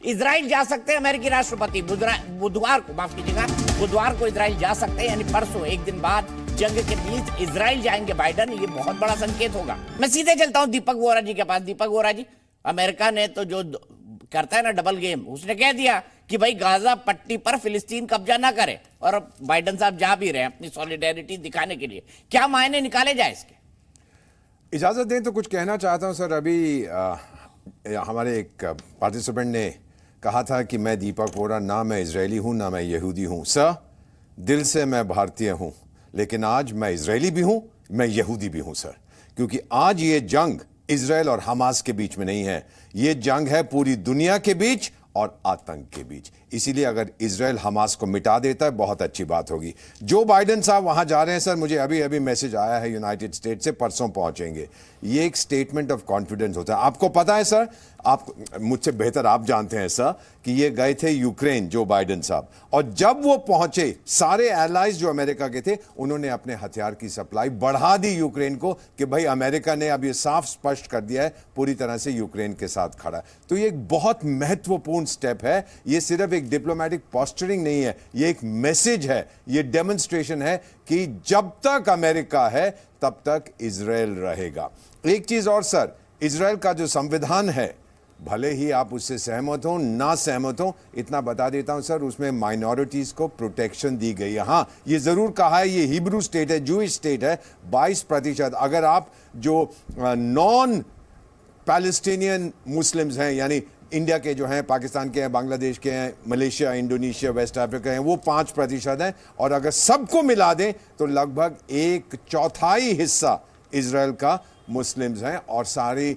Israel जा सकते हैं अमेरिकी राष्ट्रपति बुधवार को, माफ कीजिएगा, बुधवार को इजराइल जा सकते हैं, यानी परसों, एक दिन बाद जंग के बीच इजराइल जाएंगे बाइडन। ये बहुत बड़ा संकेत होगा। मैं सीधे चलता हूं दीपक वोरा जी के पास। दीपक वोरा जी, अमेरिका ने तो जो करता है ना डबल गेम, उसने कह दिया कि भाई गाजा पट्टी पर फिलिस्तीन कब्जा ना करे, और बाइडन साहब जा भी रहे हैं अपनी सॉलिडेरिटी दिखाने के लिए। क्या मायने निकाले जाए इसके? इजाजत दें तो कुछ कहना चाहता हूं सर। अभी हमारे एक पार्टिसिपेंट ने कहा था कि मैं दीपक वोरा, ना मैं इजरायली हूं ना मैं यहूदी हूं। सर, दिल से मैं भारतीय हूं, लेकिन आज मैं इजरायली भी हूं, मैं यहूदी भी हूं सर। क्योंकि आज ये जंग इजराइल और हमास के बीच में नहीं है, ये जंग है पूरी दुनिया के बीच और आतंक के बीच। इसीलिए अगर इजराइल हमास को मिटा देता है, बहुत अच्छी बात होगी। जो बाइडन साहब वहां जा रहे हैं सर, मुझे अभी अभी मैसेज आया है यूनाइटेड स्टेट से, परसों पहुंचेंगे। ये एक स्टेटमेंट ऑफ कॉन्फिडेंस होता है। आपको पता है सर, आप मुझसे बेहतर आप जानते हैं सर, कि ये गए थे यूक्रेन जो बाइडन साहब, और जब वो पहुंचे, सारे एलाइज जो अमेरिका के थे, उन्होंने अपने हथियार की सप्लाई बढ़ा दी यूक्रेन को, कि भाई अमेरिका ने अब ये साफ स्पष्ट कर दिया है पूरी तरह से यूक्रेन के साथ खड़ा है। तो ये एक बहुत महत्वपूर्ण स्टेप है। ये सिर्फ एक डिप्लोमेटिक पोस्चरिंग नहीं है, ये एक मैसेज है, ये डेमोन्स्ट्रेशन है कि जब तक अमेरिका है तब तक इजराइल रहेगा। एक चीज और सर, इजराइल का जो संविधान है, भले ही आप उससे सहमत हो ना सहमत हो, इतना बता देता हूं सर, उसमें माइनॉरिटीज को प्रोटेक्शन दी गई है। हाँ, ये जरूर कहा है ये हिब्रू स्टेट है, जूइश स्टेट है, 22%। अगर आप जो नॉन पैलेस्टीनियन मुस्लिम्स हैं, यानी इंडिया के जो हैं, पाकिस्तान के हैं, बांग्लादेश के हैं, मलेशिया, इंडोनेशिया, वेस्ट अफ्रीका हैं, वो 5% हैं। और अगर सबको मिला दें तो लगभग 1/4 हिस्सा इजराइल का मुस्लिम्स हैं, और सारी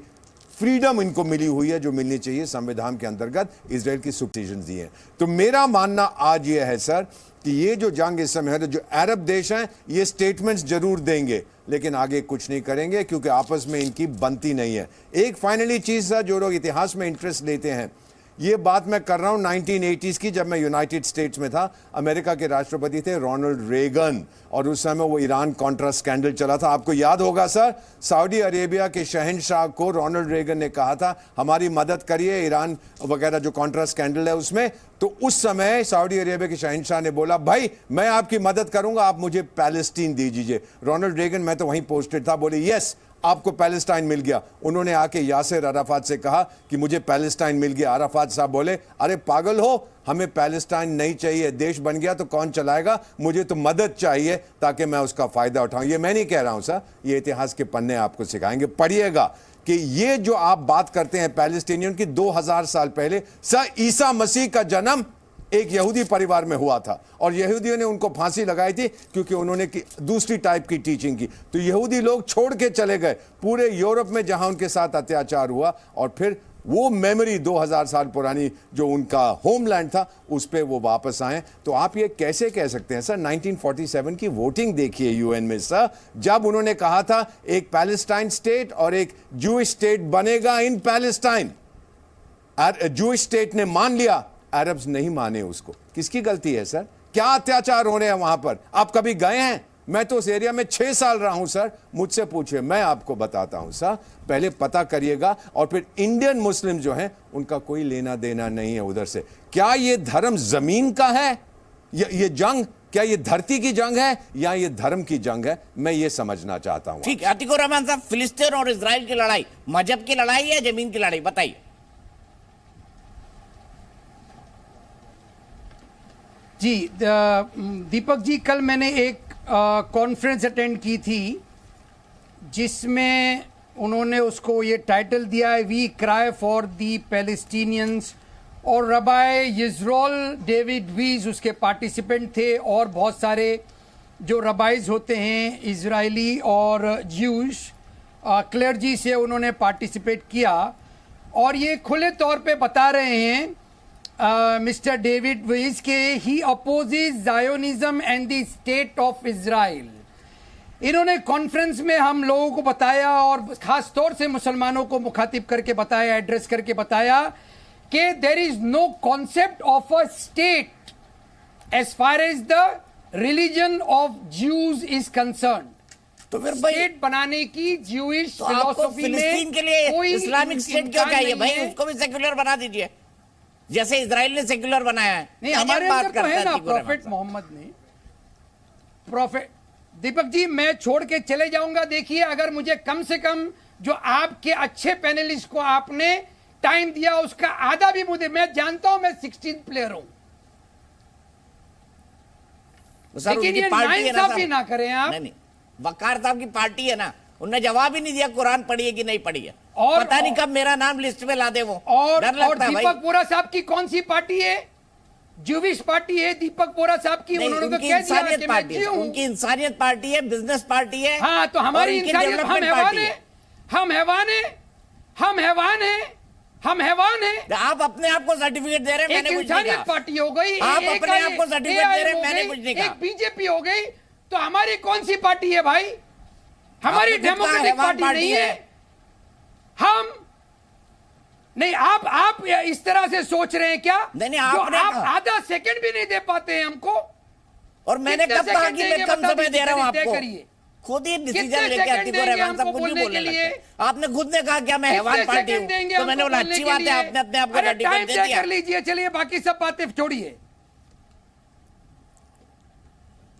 फ्रीडम इनको मिली हुई है जो मिलनी चाहिए संविधान के अंतर्गत, इजराइल की सुब्सिडियंस दी हैं। तो मेरा मानना आज ये है सर कि ये जो जंग इस समय है, जो अरब देश हैं, ये स्टेटमेंट्स जरूर देंगे, लेकिन आगे कुछ नहीं करेंगे, क्योंकि आपस में इनकी बनती नहीं है। एक फाइनली चीज सर, जो लोग इतिहास में इंटरेस्ट लेते हैं, ये बात मैं कर रहा हूं 1980s की, जब मैं यूनाइटेड स्टेट्स में था। अमेरिका के राष्ट्रपति थे रोनाल्ड रेगन, और उस समय वो ईरान कॉन्ट्रा स्कैंडल चला था। आपको याद होगा सर, सऊदी अरेबिया के शहंशाह को रोनाल्ड रेगन ने कहा था हमारी मदद करिए ईरान वगैरह जो कॉन्ट्रा स्कैंडल है उसमें। तो उस समय सऊदी अरेबिया के शहंशाह ने बोला, भाई मैं आपकी मदद करूंगा, आप मुझे पैलेस्टीन दे दीजिए। रोनाल्ड रेगन, मैं तो वहीं पोस्टेड था, बोले यस, आपको पैलेस्टाइन मिल गया। उन्होंने आके यासिर अराफात से कहा कि मुझे पैलेस्टाइन मिल गया। अराफात साहब बोले, अरे पागल हो, हमें पैलेस्टाइन नहीं चाहिए, देश बन गया तो कौन चलाएगा, मुझे तो मदद चाहिए ताकि मैं उसका फायदा उठाऊं। ये मैं नहीं कह रहा हूं सर, ये इतिहास के पन्ने आपको सिखाएंगे, पढ़िएगा कि ये जो आप बात करते हैं पैलेस्टीनियन की, 2000 साल पहले सर ईसा मसीह का जन्म एक यहूदी परिवार में हुआ था, और यहूदियों ने उनको फांसी लगाई थी क्योंकि उन्होंने दूसरी टाइप की टीचिंग की। तो यहूदी लोग छोड़ के चले गए पूरे यूरोप में जहां उनके साथ अत्याचार हुआ, और फिर वो मेमोरी 2000 साल पुरानी जो उनका होमलैंड था, उस पे वो वापस आए। तो आप ये कैसे कह सकते हैं सर? 1947 की वोटिंग देखिए यूएन में सर, जब उन्होंने कहा था एक पैलेस्टाइन स्टेट और एक जूइश स्टेट बनेगा इन पैलेस्टाइन, जूइश स्टेट ने मान लिया, अरब्स नहीं माने उसको। किसकी गलती है सर? क्या अत्याचार हो रहे हैं वहां पर? आप कभी गए हैं? मैं तो उस एरिया में 6 साल रहा हूं सर, मुझसे पूछिए, मैं आपको बताता हूं सर। पहले पता करिएगा, और फिर इंडियन मुस्लिम जो हैं उनका कोई लेना देना नहीं है उधर से। क्या ये धर्म जमीन का है? ये जंग क्या ये धरती की जंग है या ये धर्म की जंग है? मैं ये समझना चाहता हूं। ठीक है, अतीकुर रहमान साहब, फिलिस्तीन और इजराइल की लड़ाई मजहब की लड़ाई या जमीन की लड़ाई, बताइए। जी दीपक जी, कल मैंने एक कॉन्फ्रेंस अटेंड की थी जिसमें उन्होंने उसको ये टाइटल दिया है, we cry for the Palestinians, और रबाई यिज़राल डेविड वीज उसके पार्टिसिपेंट थे, और बहुत सारे जो रबाइज होते हैं इजरायली और ज्यूश क्लर्जी से उन्होंने पार्टिसिपेट किया, और ये खुले तौर पे बता रहे हैं मिस्टर डेविड वीज के ही opposes Zionism and the state of Israel. इन्होंने कॉन्फ्रेंस में हम लोगों को बताया, और खास तौर से मुसलमानों को मुखातिब करके बताया, एड्रेस करके बताया कि there is no concept of a state as far as the religion of Jews is concern. तो फिर स्टेट बनाने की ज्यूइश फिलॉसफी में फिलिस्तीन के लिए कोई इस्लामिक स्टेट क्यों चाहिए भाई? उसको भी सेक्युलर बना दीजिए। जैसे इजराइल ने सेक्युलर बनाया है। नहीं, अजब हमारे बात अंदर तो करता है ना अतीकुर रहमान प्रॉफिट साहब। मोहम्मद ने। प्रॉफिट दीपक जी, मैं छोड़ के चले जाऊंगा। देखिए, अगर मुझे कम से कम जो आपके अच्छे पैनलिस्ट को आपने टाइम दिया उसका आधा भी मुझे, मैं जानता हूं मैं 16th प्लेयर हूं, सर, लेकिन उनकी ये पार्टी है ना नाइंसाफी साहब। ना करें आप। नहीं, वकार साहब की पार्टी है ना, उन्होंने जवाब ही नहीं दिया कुरान पढ़ी है कि नहीं पढ़ी है। और- पता नहीं कब मेरा नाम लिस्ट में ला दे वो। और डर लगता है भाई। दीपक बोरा साहब की कौन सी पार्टी है? ज्यूविश पार्टी है दीपक बोरा साहब की। नहीं, उन्होंने तो उनकी कह दिया इंसानियत कि मैं पार्टी है, जी हूं। उनकी इंसानियत पार्टी है, बिजनेस पार्टी है। हाँ, तो और हमारी इनकी इंसानियत, हम डेवलपमेंट हैवान पार्टी है, हम हैवान है, हम हैवान है, हम हैवान है। आप अपने आप को सर्टिफिकेट दे रहे हैं, एक मैंने कुछ नहीं इंसानियत कहा। पार्टी हो गई, आप एक अपने आप को सर्टिफिकेट दे रहे हैं, AIM हो मैंने गई, कुछ नहीं कहा। एक बीजेपी हो गई, तो हमारी कौन सी पार्टी है भाई? हमारी आपने खुद कहा डेमोक्रेटिक हैवान पार्टी नहीं है। हम नहीं, आप इस तरह से सोच रहे हैं क्या? नहीं, जो आपने आप कहा। आधा सेकंड भी नहीं दे पाते हैं हमको। और मैंने कितने कब कहा सेकंड कि देंगे मैं कम बता समय दे रहा हूं दीजिए, तय आपको? करिए। खुद ही डिसीजन कितने लेके सेकंड अतीकुर देंगे रहमान साहब हमको कुछ भी बोलने बोलने के लगते लिए? हैं। आपने खुद ने कहा क्या मैं कितने हैवान पार्टी सेकंड देंगे हूं, तो मैंने हमको बोला बोलने अच्छी के बात है, लिए? आपने अपने आप को अरे सर्टिफिकेट टाइम दे तय दिया। कर लीजिए, चलिए बाकी सब बातें छोड़िए।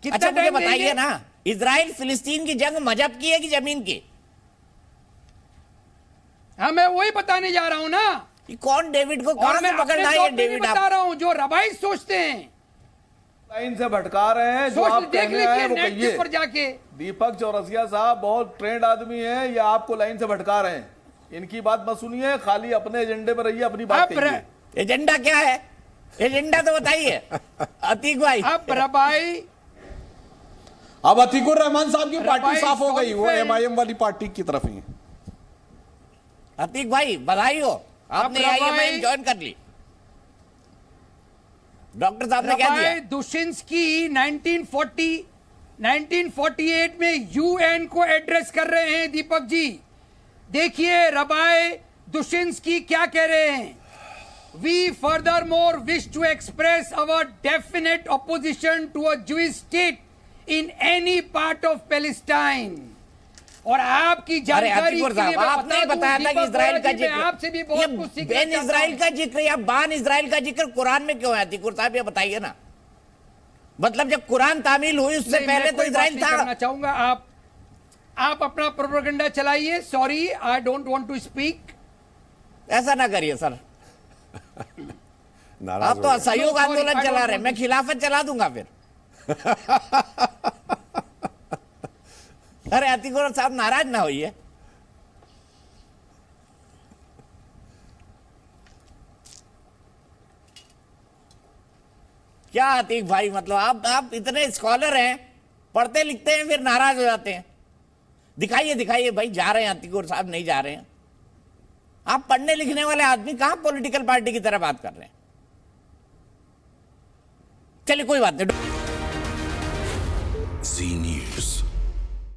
कितना अच्छा, मुझे टाइम बताइए देंगे? ना, इजराइल फिलिस्तीन की जंग मजहब की है कि जमीन की? हाँ, मैं वही बताने जा रहा हूं ना। ये कौन डेविड को और कहां मैं से पकड़ अपने लाए तौर ये पे भी डेविड? बता आप रहा हूं जो रबाई सोचते हैं। लाइन से भटका रहे हैं। जो सोच आप देख कहने आए लीजिए वो नेट के कहिए। ऊपर जाके। दीपक चौरसिया साहब बहुत ट्रेंड आदमी हैं, ये आपको लाइन से भटका रहे हैं। इनकी बात मत सुनिए, खाली अपने एजेंडे पर रहिए, अपनी बात आप कहिए। एजेंडा क्या है? एजेंडा तो बताइए अतीक भाई। अब रबाई अब अतीकुर रहमान साहब की पार्टी रबाई साफ हो गई, वो सॉल्फ है। MIM वाली पार्टी की तरफ ही है। अतीक भाई बधाई हो, आपने अब रबाई- AIM ज्वाइन कर ली। डॉक्टर साहब ने क्या दिया? रबाई दुशिंस्की 1948 में UN को एड्रेस कर रहे हैं। दीपक जी देखिए, रबाई दुशिंस्की क्या कह रहे हैं? We furthermore wish to express our definite opposition to a Jewish state in any part of Palestine. और आपकी अरे जानकारी अतीकुर के लिए साहब, मैं आपने ही बता दूं, बताया था कि दीपक इजराइल बोरा का जी, मैं आपसे भी बहुत कुछ जिक्र, सीखना बेन चाहता इजराइल हूं। का जिक्र या बान इजराइल का जिक्र कुरान में क्यों है? अतीकुर साहब ये बताइए ना। मतलब जब कुरान तामील हुई उससे नहीं, पहले मैं तो कोई बात इजराइल नहीं था। करना चाहूंगा। आप अपना प्रोपेगेंडा चलाइए। Sorry, I don't want to speak. ऐसा ना करिए सर, नाराज आप हो तो गए। असहयोग No, sorry, आंदोलन I चला don't रहे, want मैं to- खिलाफत चला दूंगा फिर। अरे अतीकुर साहब नाराज ना होइए। क्या अतीक भाई, मतलब आप इतने स्कॉलर हैं, पढ़ते लिखते हैं, फिर नाराज हो जाते हैं। दिखाइए दिखाइए भाई, जा रहे हैं अतीकुर साहब, नहीं जा रहे हैं। आप पढ़ने लिखने वाले आदमी कहां पॉलिटिकल पार्टी की तरह बात कर रहे हैं? चलिए कोई बात नहीं। Z News.